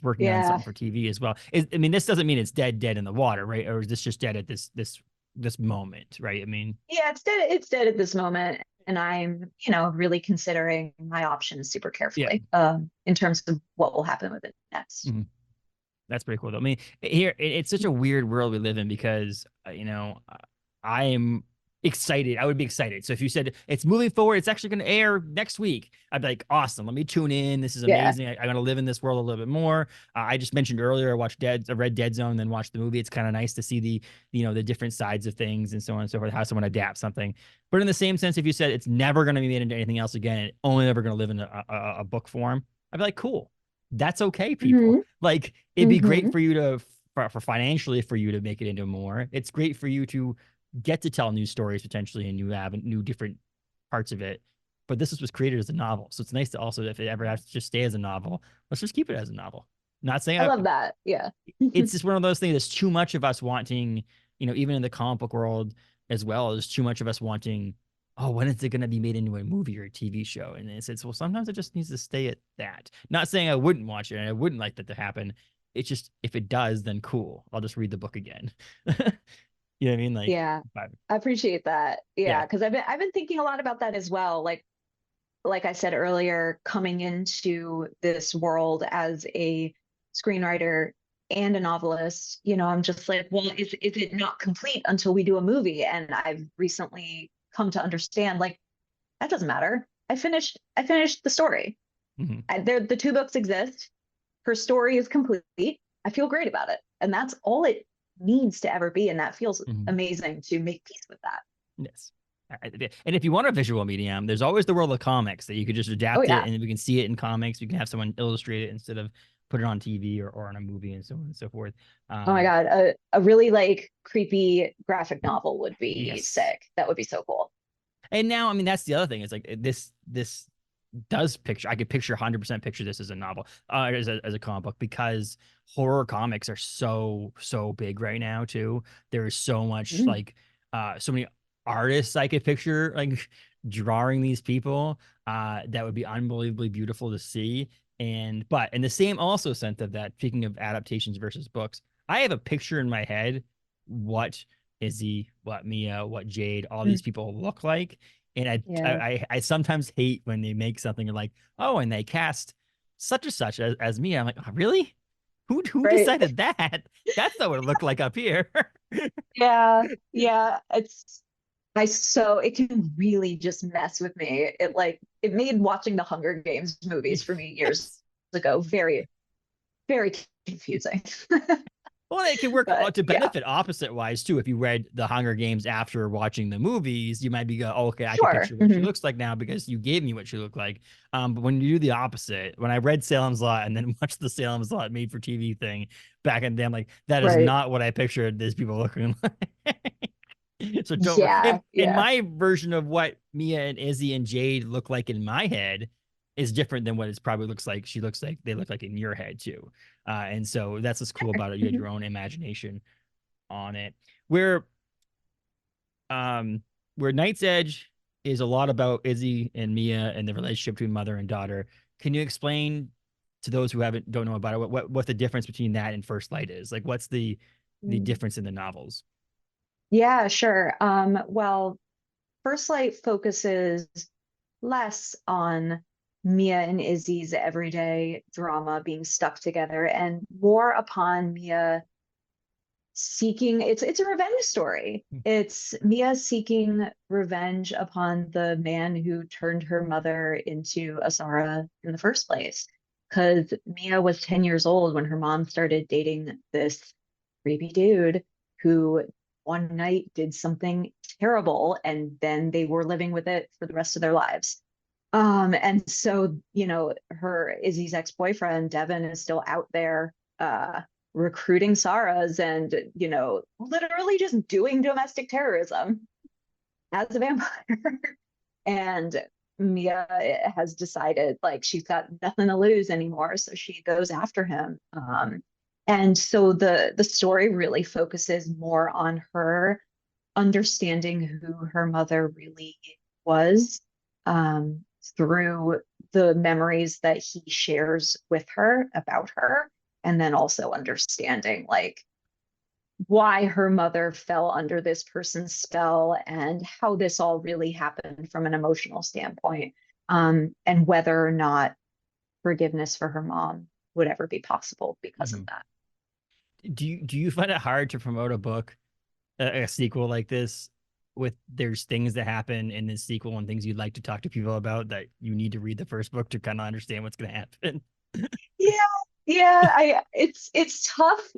working on something for TV as well. I mean, this doesn't mean it's dead in the water, right? Or is this just dead at this moment, right? I mean, yeah, it's dead. It's dead at this moment, and I'm really considering my options super carefully in terms of what will happen with it next. That's pretty cool though. I mean, here it's such a weird world we live in because I am excited. I would be excited. So if you said it's moving forward, it's actually going to air next week, I'd be like, awesome. Let me tune in. This is amazing. I'm going to live in this world a little bit more. I just mentioned earlier, I read Dead Zone, then watched the movie. It's kind of nice to see the different sides of things and so on and so forth, how someone adapts something. But in the same sense, if you said it's never going to be made into anything else again, and only ever going to live in a book form, I'd be like, cool. That's okay, people. Like it'd be great for you for financially for you to make it into more. It's great for you to get to tell new stories potentially, and you have new different parts of it. But this was created as a novel, so it's nice to also, if it ever has to just stay as a novel, let's just keep it as a novel. Not saying I love that. Yeah, it's just one of those things. There's too much of us wanting, even in the comic book world as well. There's too much of us wanting. Oh, when is it going to be made into a movie or a TV show? And it says, well, sometimes it just needs to stay at that. Not saying I wouldn't watch it and I wouldn't like that to happen. It's just, if it does, then cool. I'll just read the book again. You know what I mean? Like, yeah, I appreciate that. Yeah, because I've been thinking a lot about that as well. Like I said earlier, coming into this world as a screenwriter and a novelist, I'm just like, well, is it not complete until we do a movie? And I've recently come to understand like that doesn't matter. I finished the story. The 2 books exist. Her story is complete. I feel great about it, and that's all it needs to ever be, and that feels amazing to make peace with that. Yes. And if you want a visual medium, there's always the world of comics that you could just adapt it, and we can see it in comics. We can have someone illustrate it instead of put it on TV or on a movie and so on and so forth. Oh my God. A really like creepy graphic novel would be sick. That would be so cool. And now, I mean, that's the other thing. It's like this does picture, I could 100% picture this as a novel, as a comic book, because horror comics are so big right now too. There is so much like so many artists I could picture like drawing these people that would be unbelievably beautiful to see. But in the same also sense of that, speaking of adaptations versus books, I have a picture in my head what Izzy, what Mia, what Jade, all these people look like. And Yeah. I sometimes hate when they make something like, oh, and they cast such and such as Mia. I'm like, oh, really? Who Right. decided that? That's not what it looked like up here. Yeah. Yeah. It can really just mess with me. It made watching the Hunger Games movies for me years Yes. ago very, very confusing. Well, it can work But to yeah, benefit opposite wise too. If you read the Hunger Games after watching the movies, you might be go, oh, okay, I can sure. picture what she looks like now because you gave me what she looked like. But when you do the opposite, when I read Salem's Lot and then watched the Salem's Lot made for TV thing back in the day, I'm like, that is Right. not what I pictured these people looking like. So don't Yeah. in Yeah. my version of what Mia and Izzy and Jade look like in my head is different than what it probably looks like they look like in your head too. And so that's what's cool about it. You had Mhm. your own imagination on it. Where um where Night's Edge is a lot about Izzy and Mia and the relationship between mother and daughter. Can you explain to those who don't know about it what the difference between that and First Light is? Like what's the Mm. difference in the novels? Yeah, sure. Well, First Light focuses less on Mia and Izzy's everyday drama being stuck together and more upon Mia seeking it's a revenge story. It's Mia seeking revenge upon the man who turned her mother into Asara in the first place. Because Mia was 10 years old when her mom started dating this creepy dude who one night did something terrible and then they were living with it for the rest of their lives. And so, her Izzy's ex-boyfriend, Devin, is still out there recruiting Sarahs and, literally just doing domestic terrorism as a vampire. And Mia has decided like she's got nothing to lose anymore, so she goes after him. And so the story really focuses more on her understanding who her mother really was, through the memories that he shares with her about her, and then also understanding like why her mother fell under this person's spell and how this all really happened from an emotional standpoint, and whether or not forgiveness for her mom would ever be possible because of Mhm. that. Do you find it hard to promote a book, a sequel like this, with there's things that happen in this sequel and things you'd like to talk to people about that you need to read the first book to kind of understand what's going to happen? Yeah, yeah, I it's tough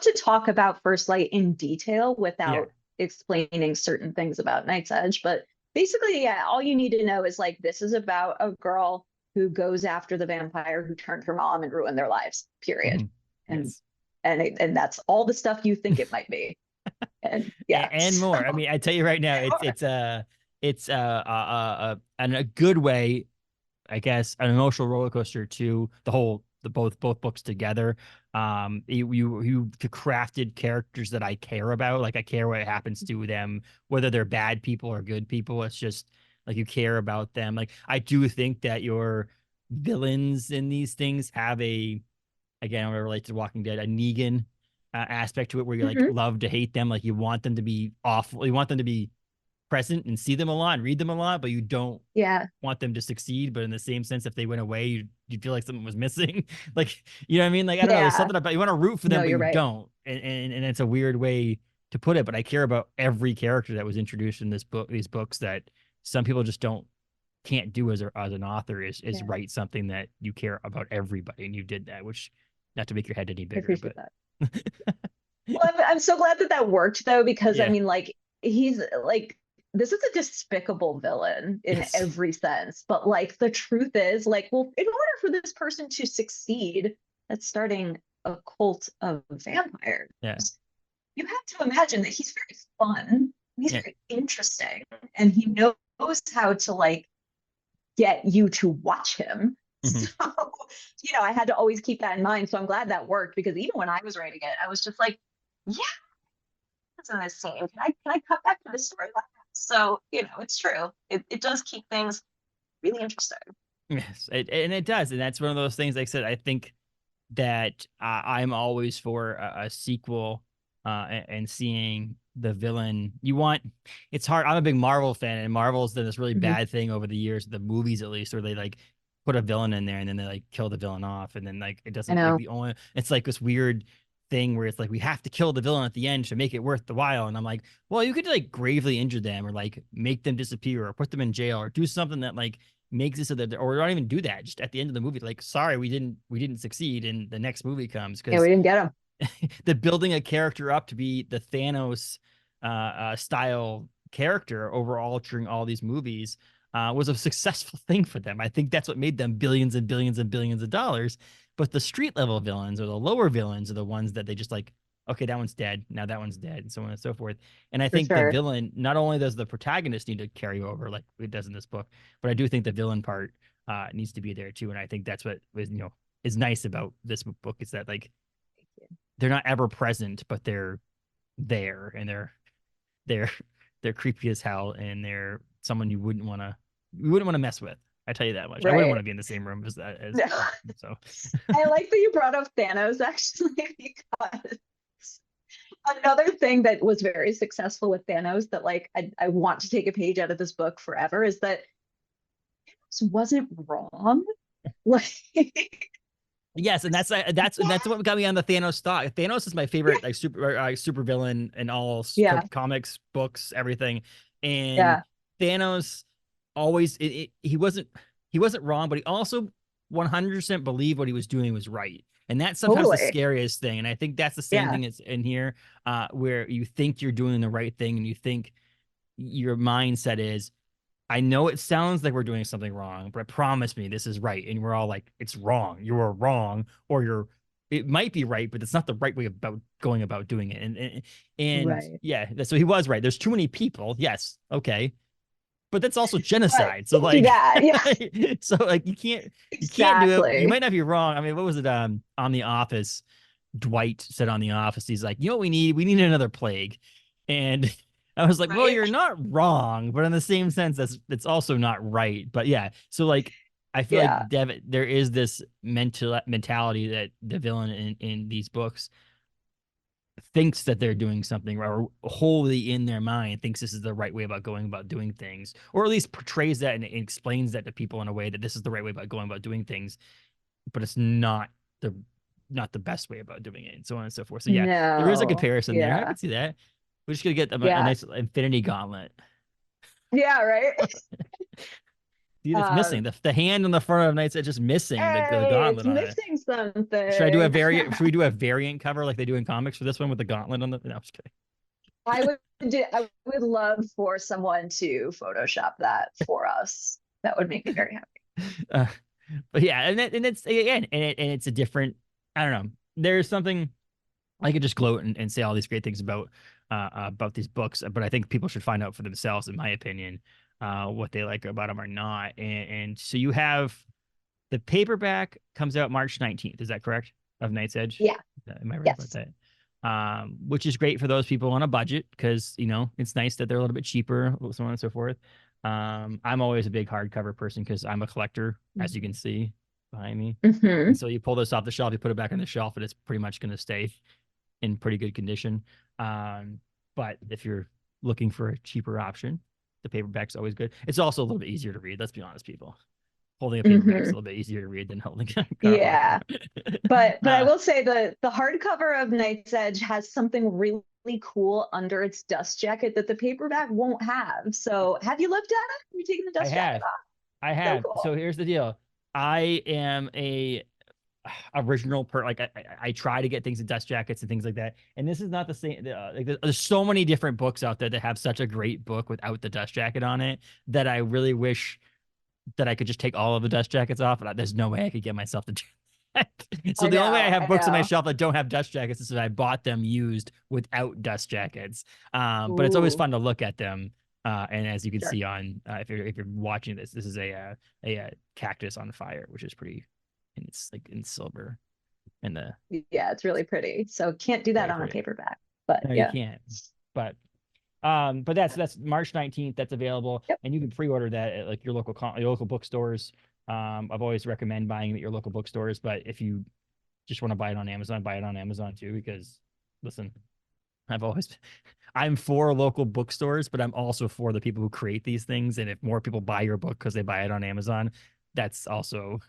to talk about First Light in detail Yeah. without explaining certain things about Night's Edge. But basically, yeah, all you need to know is like this is about a girl who goes after the vampire who turned her mom and ruined their lives, period. Mhm. And Yes. and that's all the stuff you think it might be. And yeah, And so, more. I mean, I tell you right now, a good way, I guess, an emotional roller coaster to the both books together. You crafted characters that I care about. Like I care what happens to them, whether they're bad people or good people. It's just like you care about them. Like I do think that your villains in these things have again, I relate to Walking Dead, a Negan aspect to it where you like mhm, love to hate them. Like you want them to be awful. You want them to be present and see them a lot and read them a lot, but you don't yeah, want them to succeed. But in the same sense, if they went away, you feel like something was missing. Like, you know what I mean? Like, I don't know. There's yeah. something about you want to root for them, No, but you're you right. don't. And it's a weird way to put it, but I care about every character that was introduced in these books that some people just can't do as an author is Yeah, write something that you care about everybody. And you did that, which not to make your head any I bigger, appreciate but that. Well, I'm so glad that that worked though, because I yeah. mean, like, he's like, this is a despicable villain in Yes. every sense. But like, the truth is, like, well, in order for this person to succeed at starting a cult of vampires, Yeah. you have to imagine that he's very fun, he's Yeah. very interesting, and he knows how to like get you to watch him. Mhm. So, I had to always keep that in mind. So I'm glad that worked because even when I was writing it, I was just like, yeah, that's what I was saying. Can I cut back to the storyline? So, it's true. It does keep things really interesting. Yes, and it does, and that's one of those things. Like I said, I think that I'm always for a sequel, and seeing the villain. It's hard. I'm a big Marvel fan, and Marvel's done this really Mhm. bad thing over the years, the movies at least, where they like put a villain in there and then they like kill the villain off, and then like it I doesn't like know. it's like this weird thing where it's like we have to kill the villain at the end to make it worth the while. And I'm like, well, you could like gravely injure them or like make them disappear or put them in jail or do something that like makes it so that, or don't even do that. Just at the end of the movie, like, sorry, we didn't succeed, and the next movie comes Yeah, we because didn't get him. the building a character up to be the Thanos style character overall during all these movies was a successful thing for them. I think that's what made them billions and billions and billions of dollars. But the street level villains or the lower villains are the ones that they just like, okay, that one's dead. Now that one's dead, and so on and so forth. And I For think the sure. villain, not only does the protagonist need to carry over like it does in this book, but I do think the villain part needs to be there too. And I think that's what was, is nice about this book is that like they're not ever present, but they're there, and they're they're creepy as hell, and they're someone you wouldn't want to mess with. I tell you that much. I wouldn't want Right. to be in the same room as that. As No. so, I like that you brought up Thanos actually because another thing that was very successful with Thanos that like I want to take a page out of this book forever is that Thanos wasn't wrong. Like yes, and that's what got me on the Thanos stock. Thanos is my favorite like super villain in all yeah, comics, books, everything. And yeah, Thanos always he wasn't wrong, but he also 100% believed what he was doing was right. And that's sometimes the totally. scariest thing. And I think that's the same Yeah, thing that's in here, where you think you're doing the right thing, and you think your mindset is, I know it sounds like we're doing something wrong, but promise me this is right. And we're all like, it's wrong. You are wrong, or it might be right, but it's not the right way about going about doing it. And right. yeah, so he was right. There's too many people. Yes. Okay. But that's also But genocide. So can't do like, that. Yeah, so like you can't do it. You exactly. might not be wrong. I mean, what was it? On The Office, Dwight said on The Office, he's like, you know what we need? We need another plague. And I was like, well, Right? you're not wrong, but in the same sense, that's also not right. But yeah, so like I feel like Yeah. there is this mentality that the villain in these books thinks that they're doing something right, or wholly in their mind thinks this is the right way about going about doing things, or at least portrays that and explains that to people in a way that this is the right way about going about doing things, but it's the not the best way about doing it, and so on and so forth. So yeah, there is a No. comparison there. I Yeah. can see that. We're just gonna get a Yeah. nice infinity gauntlet. Yeah, right. See, that's missing. Um, The hand on the front of Knight's Edge just missing the hey, it's gauntlet on it. missing Should I do a something. variant? Should we do a variant cover like they do in comics for this one with the gauntlet on the? No, I'm just kidding. I would love for someone to Photoshop that for us. That would make me very happy. Uh, but yeah, and it's again, and it's a different. I don't know. There's something I could just gloat and say all these great things about these books, but I think people should find out for themselves, in my opinion, what they like about them or not. And so you have the paperback comes out March 19th. Is that correct? Of Night's Edge. Yeah. Am I right about Yes. that? Which is great for those people on a budget because it's nice that they're a little bit cheaper, so on and so forth. I'm always a big hardcover person because I'm a collector, as you can see behind me. And Mm-hmm. so you pull this off the shelf, you put it back on the shelf, and it's pretty much going to stay in pretty good condition. But if you're looking for a cheaper option, the paperback's always good. It's also a little bit easier to read. Let's be honest, people. Holding a paperback's a Mm-hmm. little bit easier to read than holding a Yeah. hardcover. But I uh, will say the hardcover of Night's Edge has something really cool under its dust jacket that the paperback won't have. So have you looked at it? Have you taken the I dust jacket have, off? I So have. So cool. here's the deal. I am a original like I try to get things in dust jackets and things like that, and this is not the same. Like there's so many different books out there that have such a great book without the dust jacket on it that I really wish that I could just take all of the dust jackets off, and there's no way I could get myself to do that. So I the only way I know, have I books on my know. shelf that don't have dust jackets is that I bought them used without dust jackets. But it's always Ooh, fun to look at them. And as you can sure. see on if you're watching this is a cactus on fire, which is pretty, and it's like in silver and the Yeah, it's really pretty. So can't do that very on a pretty. paperback. But No, you yeah. can't. But But that's March 19th. That's available, Yep. and you can pre-order that at like your local bookstores. I've always recommend buying at your local bookstores, but if you just want to buy it on Amazon, buy it on Amazon too. Because listen, I'm for local bookstores, but I'm also for the people who create these things. And if more people buy your book because they buy it on Amazon, that's also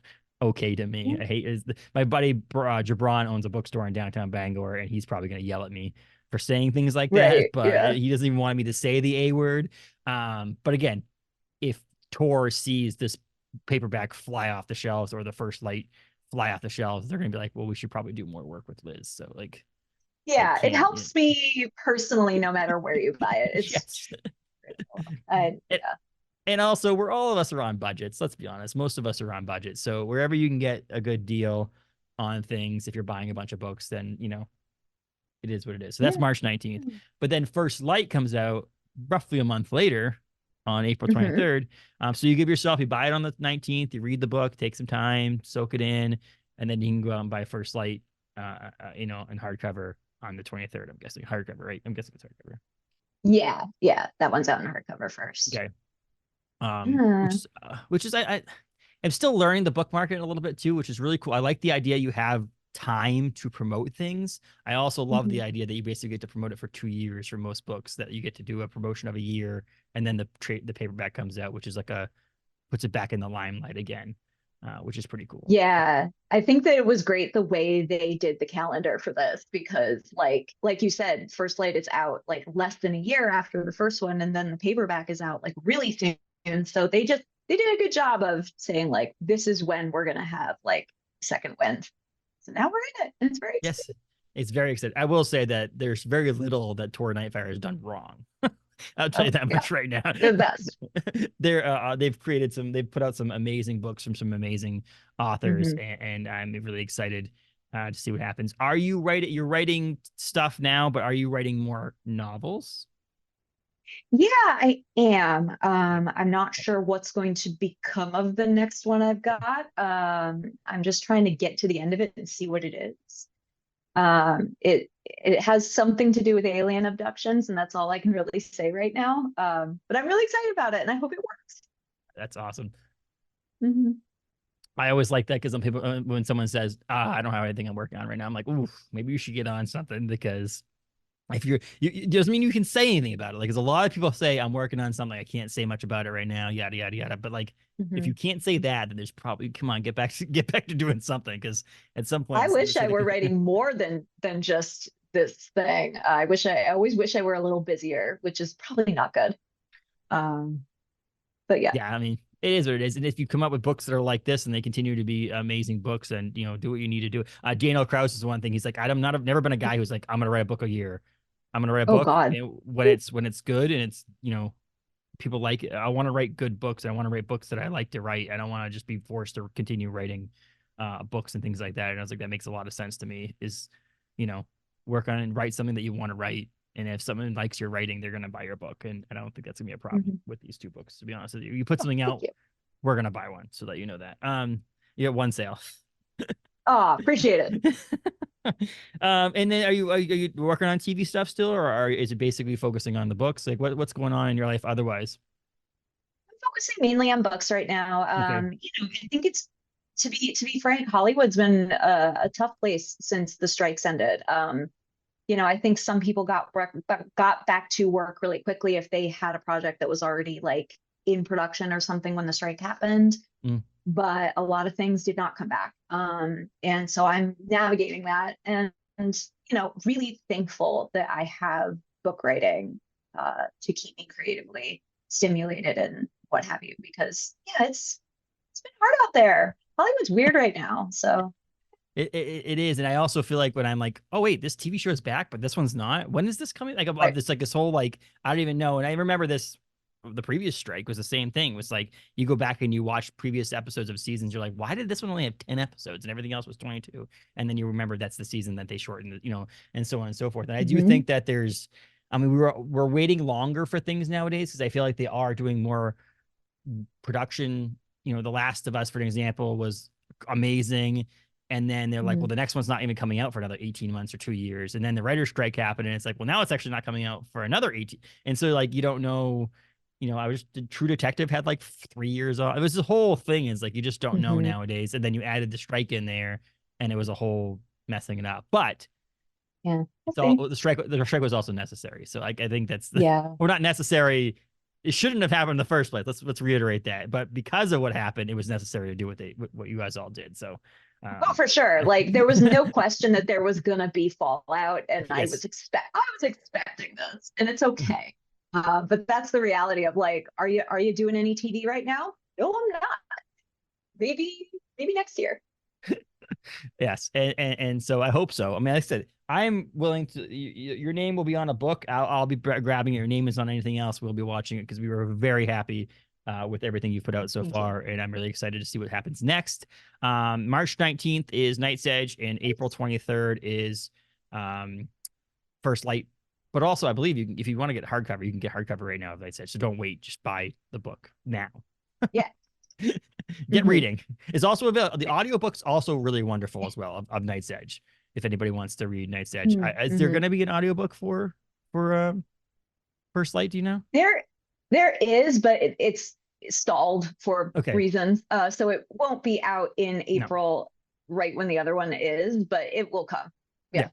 okay to me. I hate my buddy Jabron owns a bookstore in downtown Bangor, and he's probably going to yell at me for saying things like that, Right. but Yeah. he doesn't even want me to say the A word. But again, if Tor sees this paperback fly off the shelves or the First Light fly off the shelves, they're going to be like, well, we should probably do more work with Liz. So like, Yeah, it helps me personally, no matter where you buy it. It's yes. yeah. And also, all of us are on budgets. Let's be honest. Most of us are on budget. So wherever you can get a good deal on things, if you're buying a bunch of books, then, it is what it is. So that's March 19th. But then First Light comes out roughly a month later on April 23rd. So you buy it on the 19th, you read the book, take some time, soak it in, and then you can go out and buy First Light, in hardcover on the 23rd. I'm guessing hardcover, right? I'm guessing it's hardcover. Yeah. That one's out in hardcover first. Okay. Which is I'm still learning the book market a little bit too, which is really cool. I like the idea you have time to promote things. I also love the idea that you basically get to promote it for 2 years for most books, that you get to do a promotion of a year, and then the paperback comes out, which is like puts it back in the limelight again, which is pretty cool. Yeah, I think that it was great the way they did the calendar for this, because like you said, First Light is out like less than a year after the first one, and then the paperback is out like really soon. So they did a good job of saying like, this is when we're gonna have like second wind. So now we're in it, and it's very exciting. Yes, it's very exciting. I will say that there's very little that Tor Nightfire has done wrong. I'll tell you that much right now. The best. They've put out some amazing books from some amazing authors, and I'm really excited to see what happens. You're writing stuff now, but are you writing more novels? Yeah, I am. I'm not sure what's going to become of the next one I've got. I'm just trying to get to the end of it and see what it is. It has something to do with alien abductions, and that's all I can really say right now. But I'm really excited about it, and I hope it works. That's awesome. I always like that, because some people, when someone says, I don't have anything I'm working on right now, I'm like, ooh, maybe you should get on something, because if it doesn't mean you can say anything about it. Like, because a lot of people say, I'm working on something, I can't say much about it right now, yada yada yada. But like, if you can't say that, then there's probably, come on, get back to doing something, because at some point I wish I were writing more than just this thing. I always wish I were a little busier, which is probably not good. But yeah. I mean, it is what it is. And if you come up with books that are like this and they continue to be amazing books, and do what you need to do. Daniel Krauss is one thing. He's like, I've never been a guy who's like, I'm gonna write a book a year. I'm gonna write a book. God. When it's good and it's people like it. I want to write good books. I want to write books that I like to write. I don't want to just be forced to continue writing books and things like that. And I was like, that makes a lot of sense to me, is work on and write something that you want to write. And if someone likes your writing, they're going to buy your book. And I don't think that's gonna be a problem with these two books, to be honest with you. You put something out, we're going to buy one, so that you know that. You get one sale. Appreciate it. And then are you working on TV stuff still, or is it basically focusing on the books? Like what's going on in your life otherwise? I'm focusing mainly on books right now. I think it's, to be frank, Hollywood's been a tough place since the strikes ended. I think some people got back to work really quickly if they had a project that was already like in production or something when the strike happened. But a lot of things did not come back. And so I'm navigating that, and really thankful that I have book writing to keep me creatively stimulated and what have you, because it's been hard out there. Hollywood's weird right now. So it is. And I also feel like when I'm like, oh wait, this TV show is back, but this one's not. When is this coming? Like Right. this whole, like, I don't even know. And I remember the previous strike was the same thing. It was like, you go back and you watch previous episodes of seasons, you're like, why did this one only have 10 episodes and everything else was 22? And then you remember that's the season that they shortened, and so on and so forth. And I do think that we're waiting longer for things nowadays, because I feel like they are doing more production. The Last of Us, for an example, was amazing. And then they're like, well, the next one's not even coming out for another 18 months or 2 years. And then the writer's strike happened. And it's like, well, now it's actually not coming out for another 18. And so like, you don't know, True Detective had like 3 years on. It was the whole thing is like, you just don't know nowadays. And then you added the strike in there and it was a whole messing it up. But yeah, so the strike was also necessary. So like, I think that's or not necessary. It shouldn't have happened in the first place. Let's reiterate that. But because of what happened, it was necessary to do what you guys all did. So oh, for sure. Like there was no question that there was gonna be fallout, and I was expecting this, and it's okay. But that's the reality of like, are you doing any TV right now? No, I'm not. Maybe next year. Yes, and so I hope so. I mean, like I said, I'm willing to. Your name will be on a book. I'll be grabbing it. Your name is on anything else. We'll be watching it because we were very happy with everything you've put out so far, and I'm really excited to see what happens next. March 19th is Night's Edge, and April 23rd is First Light. But also, I believe if you want to get hardcover, you can get hardcover right now of Night's Edge. So don't wait; just buy the book now. Yeah. Get reading. It's also available. The audiobook's also really wonderful as well of Night's Edge. If anybody wants to read Night's Edge, is there going to be an audiobook for First Light? Do you know? There is, but it's stalled for reasons. So it won't be out in April, right when the other one is, but it will come. Yeah.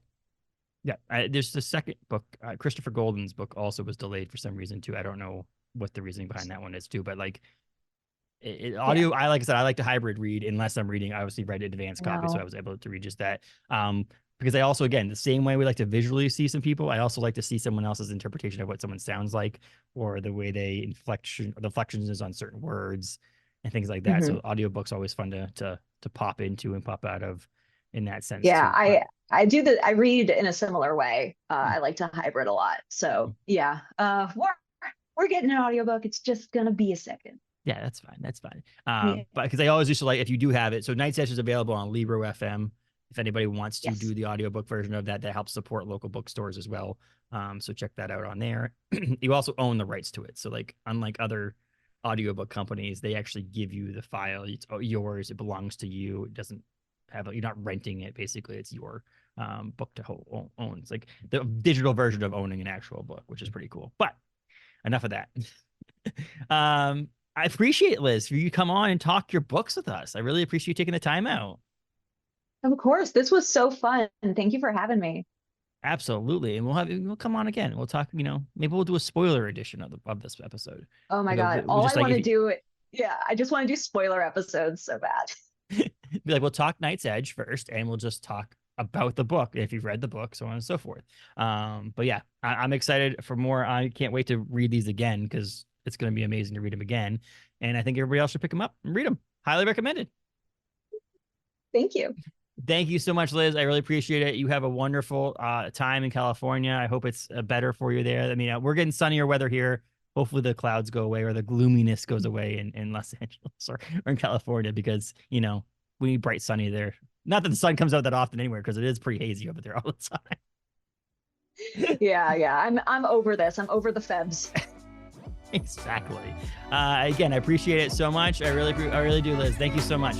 There's the second book. Christopher Golden's book also was delayed for some reason too. I don't know what the reasoning behind that one is too, but like audio, I like I said, I like to hybrid read unless I'm reading. I obviously read an advanced copy, so I was able to read just that. Because I also, again, the same way we like to visually see some people, I also like to see someone else's interpretation of what someone sounds like, or the way they inflections on certain words and things like that. So audiobook's always fun to pop into and pop out of in that sense. Yeah, too. I do I read in a similar way. I like to hybrid a lot. So yeah, we're getting an audiobook. It's just gonna be a second. Yeah, that's fine. That's fine. But because I always used to like, if you do have it, so Night's Edge is available on Libro FM. If anybody wants to do the audiobook version of that, that helps support local bookstores as well. So check that out on there. You also own the rights to it. So like, unlike other audiobook companies, they actually give you the file. It's yours. It belongs to you. It doesn't have, you're not renting it. Basically, it's your book to own. It's like the digital version of owning an actual book, which is pretty cool. But enough of that. I appreciate it, Liz, for you come on and talk your books with us. I really appreciate you taking the time out. Of course. This was so fun. Thank you for having me. Absolutely. And we'll come on again. We'll talk, maybe we'll do a spoiler edition of this episode. Oh my God. I just want to do spoiler episodes so bad. Be like, we'll talk Night's Edge first, and we'll just talk about the book, if you've read the book, so on and so forth. But yeah, I'm excited for more. I can't wait to read these again because it's going to be amazing to read them again. And I think everybody else should pick them up and read them. Highly recommended. Thank you. Thank you so much, Liz. I really appreciate it. You have a wonderful time in California. I hope it's better for you there. I mean, we're getting sunnier weather here. Hopefully the clouds go away or the gloominess goes away in Los Angeles or in California because, we need bright sunny there. Not that the sun comes out that often anywhere because it is pretty hazy over there all the time. Yeah. I'm over this. I'm over the Febs. Exactly. Again, I appreciate it so much. I really do, Liz. Thank you so much.